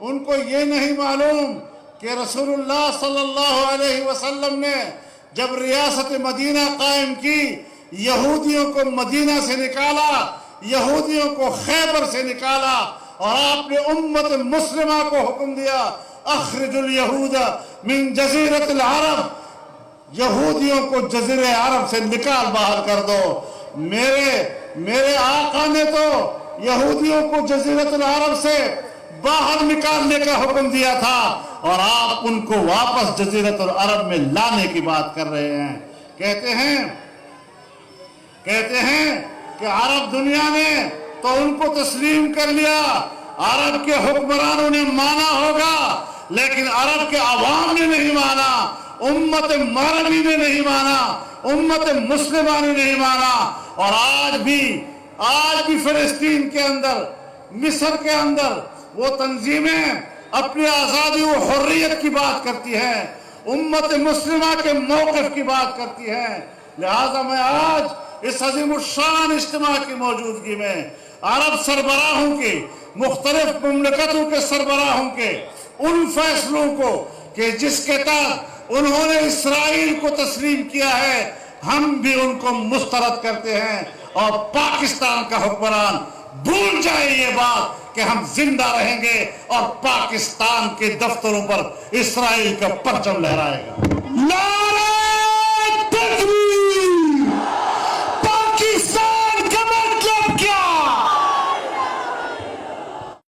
ان کو یہ نہیں معلوم کہ رسول اللہ صلی اللہ علیہ وسلم نے جب ریاست مدینہ قائم کی، یہودیوں کو مدینہ سے نکالا، یہودیوں کو خیبر سے نکالا، اور آپ نے امت مسلمہ کو حکم دیا اخرج الیہود من جزیرۃ العرب، یہودیوں کو جزیرہ عرب سے نکال باہر کر دو۔ میرے آقا نے تو یہودیوں کو جزیرۃ العرب سے باہر نکالنے کا حکم دیا تھا، اور آپ ان کو واپس جزیرۃ العرب میں لانے کی بات کر رہے ہیں۔ کہتے ہیں کہ عرب دنیا نے تو ان کو تسلیم کر لیا، عرب کے حکمرانوں نے مانا ہوگا، لیکن عرب کے عوام نے نہیں مانا، امت مغربی نے نہیں مانا، امت مسلمہ نے نہیں مانا۔ اور آج بھی فلسطین کے اندر، مصر کے اندر وہ تنظیمیں اپنی آزادی و حریت کی بات کرتی ہیں، امت مسلمہ کے موقف کی بات کرتی ہیں۔ لہذا میں آج اس عظیم الشان اجتماع کی موجودگی میں عرب سربراہوں کے، مختلف مملکتوں کے سربراہوں کے ان فیصلوں کو کہ جس کے تحت انہوں نے اسرائیل کو تسلیم کیا ہے، ہم بھی ان کو مسترد کرتے ہیں، اور پاکستان کا حکمران بھول جائے یہ بات کہ ہم زندہ رہیں گے اور پاکستان کے دفتروں پر اسرائیل کا پرچم لہرائے گا۔